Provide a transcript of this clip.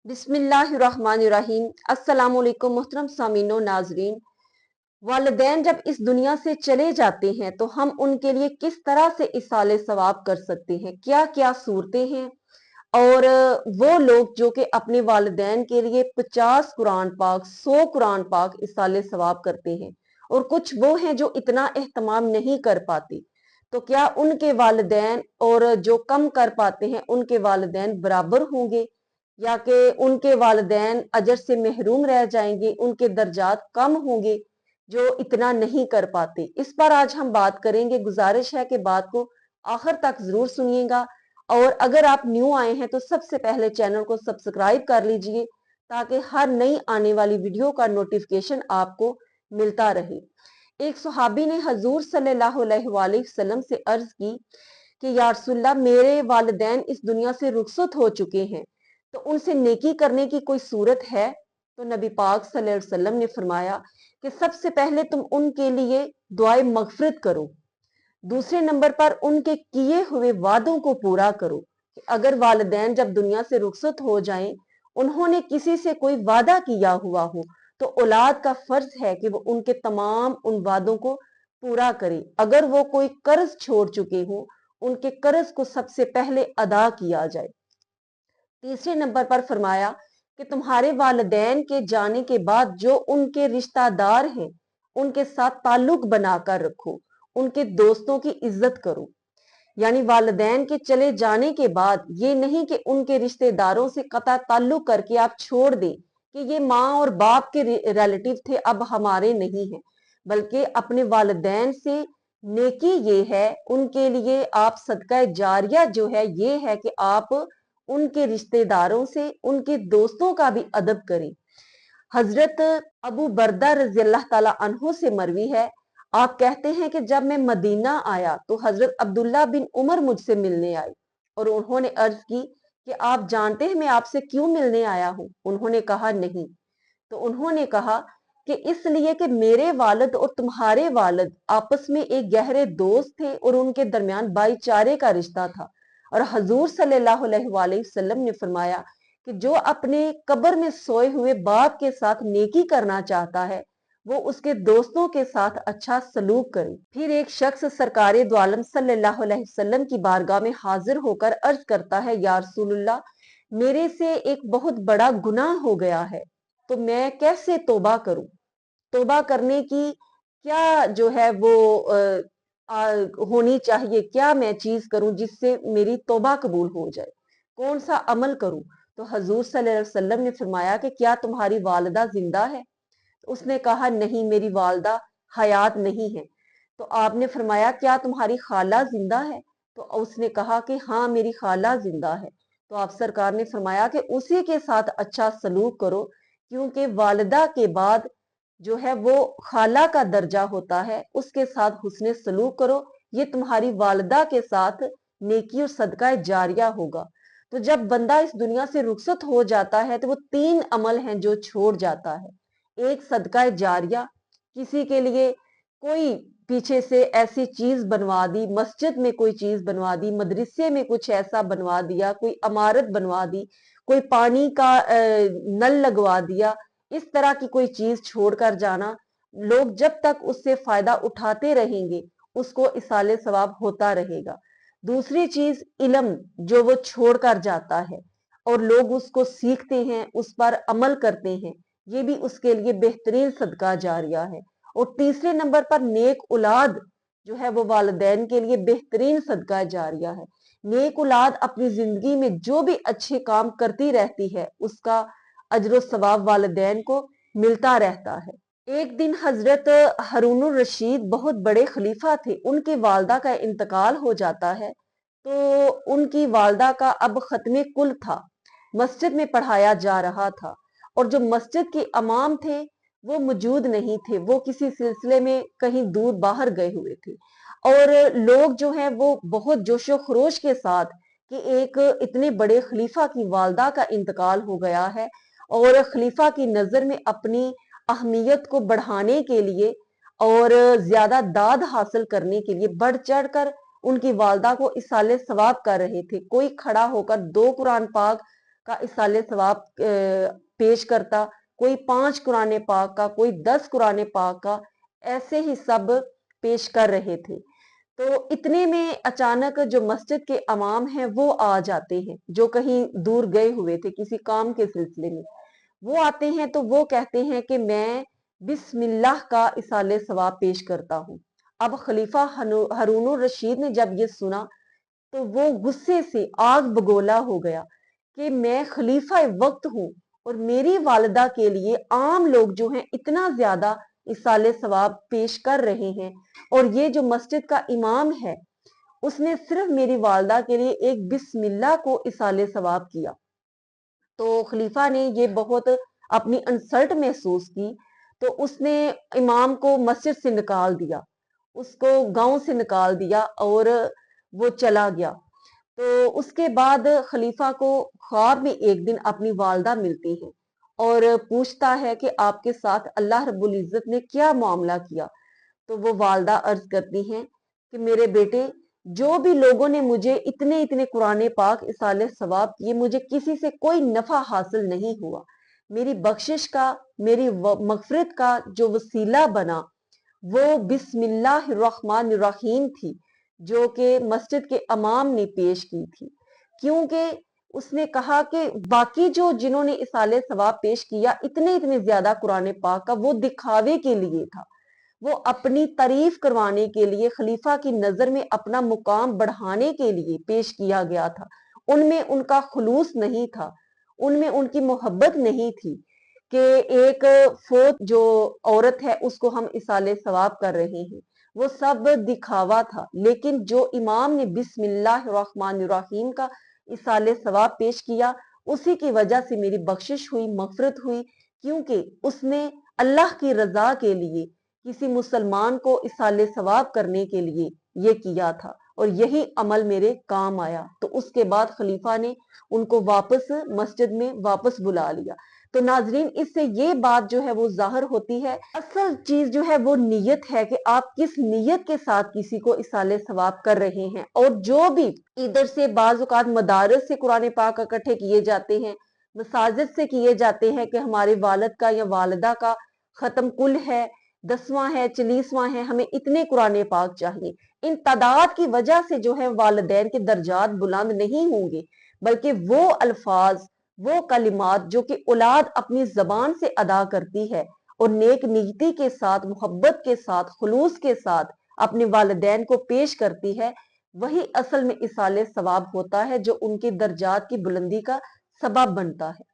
बिस्मिल्लाहिर्रहमानिर्रहीम। अस्सलाम वालेकुम मोहतरम सामीनो नाजरीन। वालिदैन जब इस दुनिया से चले जाते हैं तो हम उनके लिए किस तरह से इसाले सवाब कर सकते हैं, क्या क्या सूरतें हैं। और वो लोग जो कि अपने वालिदैन के लिए 50 कुरान पाक 100 कुरान पाक इसाले सवाब करते हैं, और कुछ वो हैं जो इतना एहतमाम नहीं कर पाते, तो क्या उनके वालिदैन और जो कम कर पाते हैं उनके वालिदैन बराबर होंगे, या कि उनके वालिदैन अजर से महरूम रह जाएंगे, उनके दर्जात कम होंगे जो इतना नहीं कर पाते। इस पर आज हम बात करेंगे। गुजारिश है कि बात को आखिर तक जरूर सुनिएगा, और अगर आप न्यू आए हैं तो सबसे पहले चैनल को सब्सक्राइब कर लीजिए ताकि हर नई आने वाली वीडियो का नोटिफिकेशन आपको मिलता रहे। एक सहाबी ने हजूर सल्लल्लाहु अलैहि वसल्लम से अर्ज की कि या रसूलल्लाह, मेरे वालिदैन इस दुनिया से रुखसत हो चुके हैं, तो उनसे नेकी करने की कोई सूरत है? तो नबी पाक सल्लल्लाहु अलैहि वसल्लम ने फरमाया कि सबसे पहले तुम उनके लिए दुआए मगफिरत करो, दूसरे नंबर पर उनके किए हुए वादों को पूरा करो। कि अगर वालिदैन जब दुनिया से रुखसत हो जाएं, उन्होंने किसी से कोई वादा किया हुआ हो, तो औलाद का फर्ज है कि वो उनके तमाम उन वादों को पूरा करे। अगर वो कोई कर्ज छोड़ चुके हो, उनके कर्ज को सबसे पहले अदा किया जाए। तीसरे नंबर पर फरमाया कि तुम्हारे वालिदैन के जाने के बाद जो उनके रिश्तेदार हैं, उनके साथ ताल्लुक बनाकर रखो, उनके दोस्तों की इज्जत करो। यानी वालिदैन के चले जाने के बाद ये नहीं कि उनके रिश्तेदारों से कता ताल्लुक करके आप छोड़ दें कि ये माँ और बाप के रिलेटिव थे, अब हमारे नहीं हैं, बल्कि अपने वालिदैन से नेकी ये है, उनके लिए आप सदका जारिया जो है ये है कि आप उनके रिश्तेदारों से, उनके दोस्तों का भी अदब करें। हजरत अबू बरदा रजी अल्लाह ताला अन्हो से मरवी है, आप कहते हैं कि जब मैं मदीना आया तो हजरत अब्दुल्ला बिन उमर मुझसे मिलने आए, और उन्होंने अर्ज की कि आप जानते हैं मैं आपसे क्यों मिलने आया हूं? उन्होंने कहा नहीं। तो उन्होंने कहा कि इसलिए कि मेरे वालिद और तुम्हारे वालिद आपस में एक गहरे दोस्त थे और उनके दरमियान भाईचारे का रिश्ता था। और हजूर सल्लल्लाहु अलैहि वसल्लम ने फरमाया कि जो अपने कब्र में सोए हुए बाप के साथ नेकी करना चाहता है, वो उसके दोस्तों के साथ अच्छा सलूक करे। फिर एक शख्स सरकारे दो आलम सल्लल्लाहु अलैहि वसल्लम की बारगाह में हाजिर होकर अर्ज करता है, या रसूलुल्लाह, मेरे से एक बहुत बड़ा गुनाह हो गया है, तो मैं कैसे तौबा करूं? तौबा करने की क्या जो है वो होनी चाहिए, क्या मैं चीज करूं जिससे मेरी तौबा कबूल हो जाए, कौन सा अमल करूं? तो हजूर सल्लल्लाहु अलैहि वसल्लम ने फरमाया कि क्या तुम्हारी वालिदा जिंदा है? तो उसने कहा नहीं, मेरी वालिदा हयात नहीं है। तो आपने फरमाया क्या तुम्हारी खाला जिंदा है? तो उसने कहा कि हाँ, मेरी खाला जिंदा है। तो आप सरकार ने फरमाया कि उसी के साथ अच्छा सलूक करो, क्योंकि वालिदा के बाद जो है वो खाला का दर्जा होता है, उसके साथ हुस्ने सलूक करो, ये तुम्हारी वालिदा के साथ नेकी और सदका जारिया होगा। तो जब बंदा इस दुनिया से रुखसत हो जाता है तो वो 3 अमल हैं जो छोड़ जाता है। एक सदका जारिया, किसी के लिए कोई पीछे से ऐसी चीज बनवा दी, मस्जिद में कोई चीज बनवा दी, मदरसे में कुछ ऐसा बनवा दिया, कोई इमारत बनवा दी, कोई पानी का नल लगवा दिया, इस तरह की कोई चीज छोड़कर जाना। लोग जब तक उससे फायदा उठाते रहेंगे, उसको इसाले सवाब होता रहेगा। दूसरी चीज इल्म, जो वो छोड़कर जाता है और लोग उसको सीखते हैं, उस पर अमल करते हैं, ये भी उसके लिए बेहतरीन सदका जारिया है। और तीसरे नंबर पर नेक औलाद जो है वो वालिदैन के लिए बेहतरीन सदका जारिया है। नेक औलाद अपनी जिंदगी में जो भी अच्छे काम करती रहती है, उसका अजर सवाब वालिदैन को मिलता रहता है। एक दिन हजरत हारून रशीद बहुत बड़े खलीफा थे, उनकी वालदा का इंतकाल हो जाता है। तो उनकी वालदा का अब खत्मे कुल था, मस्जिद में पढ़ाया जा रहा था, और जो मस्जिद के इमाम थे वो मौजूद नहीं थे, वो किसी सिलसिले में कहीं दूर बाहर गए हुए थे। और लोग जो हैं वो बहुत जोशो खरोश के साथ कि एक इतने बड़े खलीफा की वालदा का इंतकाल हो गया है, और खलीफा की नजर में अपनी अहमियत को बढ़ाने के लिए और ज्यादा दाद हासिल करने के लिए बढ़ चढ़कर उनकी वालदा को इसाले सवाब कर रहे थे। कोई खड़ा होकर 2 कुरान पाक کا इसाले सवाब पेश करता, कोई 5 कुरान पाक का, कोई 10 कुरान पाक का, ऐसे ही सब पेश कर रहे थे। तो इतने में अचानक जो मस्जिद के इमाम हैं वो आ जाते हैं, जो कहीं दूर गए हुए थे किसी काम के सिलसिले में। वो आते हैं तो वो कहते हैं कि मैं बिस्मिल्लाह का इसाले सवाब पेश करता हूँ। अब खलीफा हारून रशीद ने जब ये सुना तो वो गुस्से से आग बगोला हो गया कि मैं खलीफा वक्त हूँ और मेरी वालिदा के लिए आम लोग जो हैं इतना ज्यादा इसाले सवाब पेश कर रहे हैं, और ये जो मस्जिद का इमाम है उसने सिर्फ मेरी वालिदा के लिए एक बिस्मिल्लाह को इसाले सवाब किया। तो खलीफा ने ये बहुत अपनी इंसल्ट महसूस की, तो उसने इमाम को मस्जिद से निकाल दिया, उसको गांव से निकाल दिया और वो चला गया। तो उसके बाद खलीफा को ख्वाब में एक दिन अपनी वालदा मिलती है और पूछता है कि आपके साथ अल्लाह रब्बुल इज्जत ने क्या मामला किया। तो वो वालदा अर्ज करती हैं कि मेरे बेटे, जो भी लोगों ने मुझे इतने इतने कुरान पाक इसाले सवाब किए, मुझे किसी से कोई नफा हासिल नहीं हुआ। मेरी बख्शिश का, मेरी मगफरत का जो वसीला बना वो बिस्मिल्लाहिर्रहमानिर्रहीम थी, जो कि मस्जिद के इमाम ने पेश की थी। क्योंकि उसने कहा कि बाकी जो जिन्होंने इसाले सवाब पेश किया इतने इतने ज्यादा कुरान पाक का, वो दिखावे के लिए था, वो अपनी तारीफ करवाने के लिए, खलीफा की नजर में अपना मुकाम बढ़ाने के लिए पेश किया गया था। उनमें उनका खुलूस नहीं था, उनमें उनकी मोहब्बत नहीं थी कि एक फोत जो औरत है उसको हम इसाले सवाब कर रहे हैं, वो सब दिखावा था। लेकिन जो इमाम ने बिस्मिल्लाहिर्रहमानिर्रहीम का इसाले सवाब पेश किया, उसी की वजह से मेरी बख्शिश हुई, मगफरत हुई, क्योंकि उसने अल्लाह की रजा के लिए किसी मुसलमान को इसाले सवाब करने के लिए ये किया था, और यही अमल मेरे काम आया। तो उसके बाद खलीफा ने उनको वापस मस्जिद में वापस बुला लिया। तो नाजरीन, इससे ये बात जो है वो जाहिर होती है, असल चीज जो है वो नीयत है कि आप किस नीयत के साथ किसी को इसाले सवाब कर रहे हैं। और जो भी इधर से बाज़ औक़ात मदारस से कुरान पाक इकट्ठे किए जाते हैं, मसाजिद से किए जाते हैं कि हमारे वालिद का या वालिदा का खत्म कुल है, 10वां है, 40वां है, हमें इतने कुरान पाक चाहिए। इन तादाद की वजह से जो है वालिदैन के दर्जात बुलंद नहीं होंगे, बल्कि वो अल्फाज, वो कलिमात जो कि औलाद अपनी जबान से अदा करती है और नेक नीति के साथ, मोहब्बत के साथ, खुलूस के साथ अपने वालिदैन को पेश करती है, वही असल में इसाले सवाब होता है जो उनके दर्जात की बुलंदी का सबब बनता है।